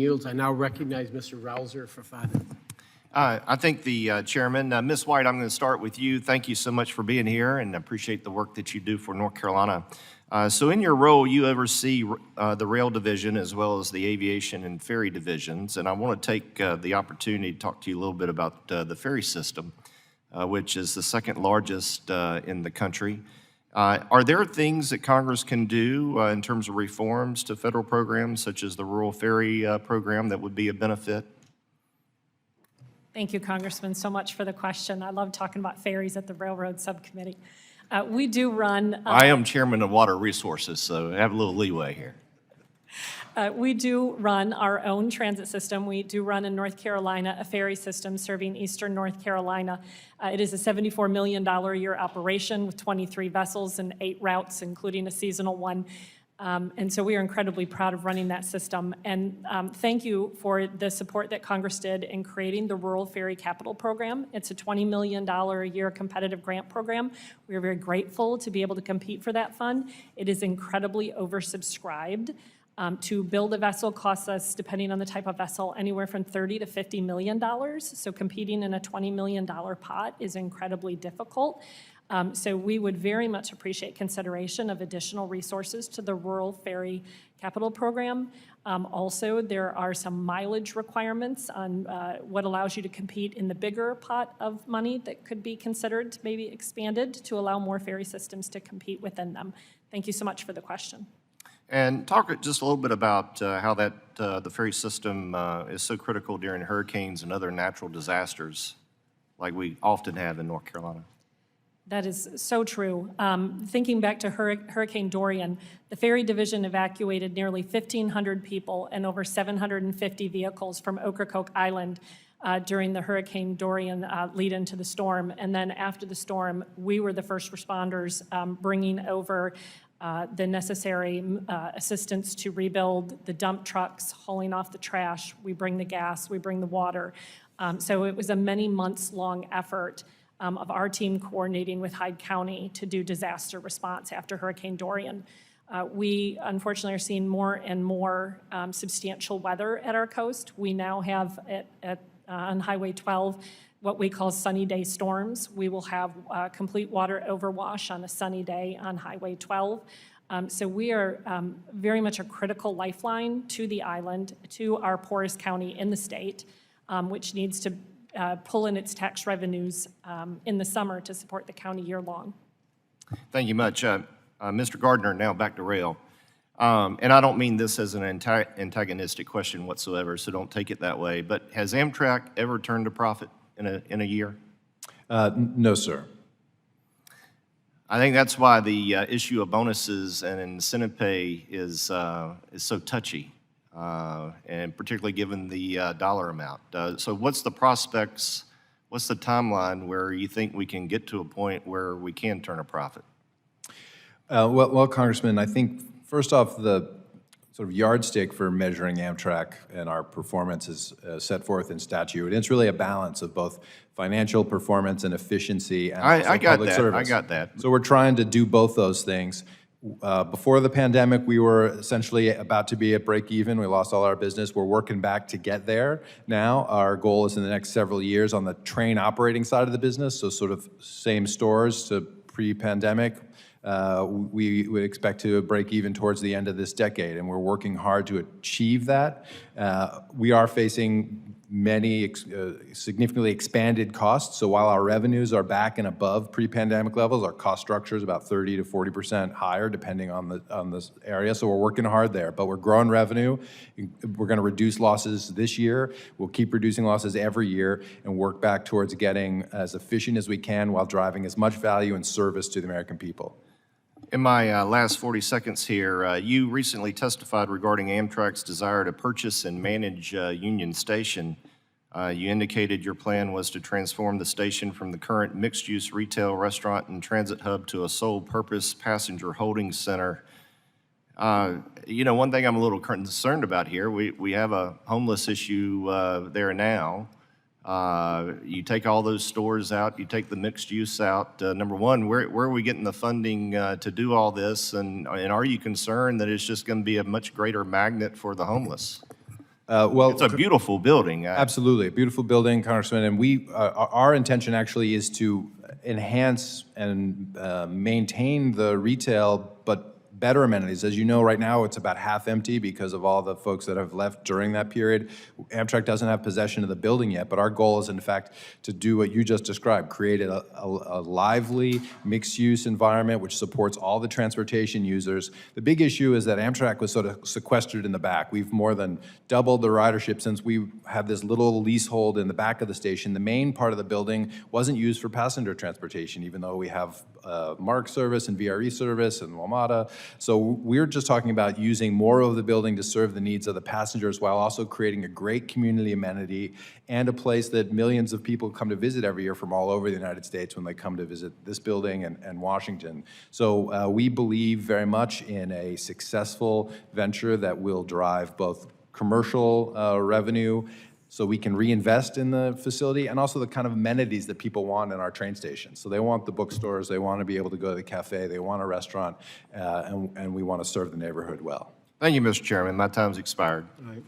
yields. I now recognize Mr. Rouzer for 5 minutes. I thank the chairman. Ms. White, I'm going to start with you. Thank you so much for being here and appreciate the work that you do for North Carolina. So in your role, you oversee the rail division as well as the aviation and ferry divisions. And I want to take the opportunity to talk to you a little bit about the ferry system, which is the second largest in the country. Are there things that Congress can do in terms of reforms to federal programs such as the rural ferry program that would be a benefit? Thank you, Congressman, so much for the question. I love talking about ferries at the Railroad Subcommittee. We do run... I am chairman of Water Resources, so I have a little leeway here. We do run our own transit system. We do run in North Carolina a ferry system serving eastern North Carolina. It is a $74 million a year operation with 23 vessels and 8 routes, including a seasonal one. And so we are incredibly proud of running that system. And thank you for the support that Congress did in creating the Rural Ferry Capital Program. It's a $20 million a year competitive grant program. We are very grateful to be able to compete for that fund. It is incredibly oversubscribed. To build a vessel costs us, depending on the type of vessel, anywhere from $30 to $50 million. So competing in a $20 million pot is incredibly difficult. So we would very much appreciate consideration of additional resources to the Rural Ferry Capital Program. Also, there are some mileage requirements on what allows you to compete in the bigger pot of money that could be considered, maybe expanded to allow more ferry systems to compete within them. Thank you so much for the question. And talk just a little bit about how that the ferry system is so critical during hurricanes and other natural disasters like we often have in North Carolina. That is so true. Thinking back to Hurricane Dorian, the ferry division evacuated nearly 1,500 people and over 750 vehicles from Ocracoke Island during the Hurricane Dorian lead into the storm. And then after the storm, we were the first responders bringing over the necessary assistance to rebuild the dump trucks, hauling off the trash. We bring the gas, we bring the water. So it was a many months long effort of our team coordinating with Hyde County to do disaster response after Hurricane Dorian. We unfortunately are seeing more and more substantial weather at our coast. We now have on Highway 12 what we call sunny day storms. We will have complete water overwash on a sunny day on Highway 12. So we are very much a critical lifeline to the island, to our poorest county in the state, which needs to pull in its tax revenues in the summer to support the county year-long. Thank you much. Mr. Gardner, now back to rail. And I don't mean this as an antagonistic question whatsoever, so don't take it that way, but has Amtrak ever turned a profit in a year? No, sir. I think that's why the issue of bonuses and incentive pay is so touchy. And particularly given the dollar amount. So what's the prospects, what's the timeline where you think we can get to a point where we can turn a profit? Well, Congressman, I think first off, the sort of yardstick for measuring Amtrak and our performance is set forth in statute. And it's really a balance of both financial performance and efficiency and I got public that. service. I got that. So we're trying to do both those things. Before the pandemic, we were essentially about to be at break even. We lost all our business. We're working back to get there now. Our goal is in the next several years on the train operating side of the business, so sort of same stores to pre-pandemic. We would expect to break even towards the end of this decade, and we're working hard to achieve that. We are facing many significantly expanded costs. So while our revenues are back and above pre-pandemic levels, our cost structure is about 30 to 40% higher, depending on the area. So we're working hard there, but we're growing revenue. We're going to reduce losses this year. We'll keep reducing losses every year and work back towards getting as efficient as we can while driving as much value and service to the American people. In my last 40 seconds here, you recently testified regarding Amtrak's desire to purchase and manage Union Station. You indicated your plan was to transform the station from the current mixed-use retail, restaurant, and transit hub to a sole-purpose passenger holding center. You know, one thing I'm a little concerned about here, we have a homeless issue there now. You take all those stores out, you take the mixed use out. Number one, where are we getting the funding to do all this? And are you concerned that it's just going to be a much greater magnet for the homeless? Well, It's a beautiful building. absolutely, a beautiful building, Congressman, and our intention actually is to enhance and maintain the retail, but better amenities. As you know, right now, it's about half empty because of all the folks that have left during that period. Amtrak doesn't have possession of the building yet, but our goal is, in fact, to do what you just described, create a lively, mixed-use environment which supports all the transportation users. The big issue is that Amtrak was sort of sequestered in the back. We've more than doubled the ridership since we have this little leasehold in the back of the station. The main part of the building wasn't used for passenger transportation, even though we have MARC service and VRE service and WMATA. So we're just talking about using more of the building to serve the needs of the passengers while also creating a great community amenity and a place that millions of people come to visit every year from all over the United States when they come to visit this building and Washington. So we believe very much in a successful venture that will drive both commercial revenue so we can reinvest in the facility, and also the kind of amenities that people want in our train stations. So they want the bookstores, they want to be able to go to the cafe, they want a restaurant, and we want to serve the neighborhood well. Thank you, Mr. Chairman. My time's expired. All right.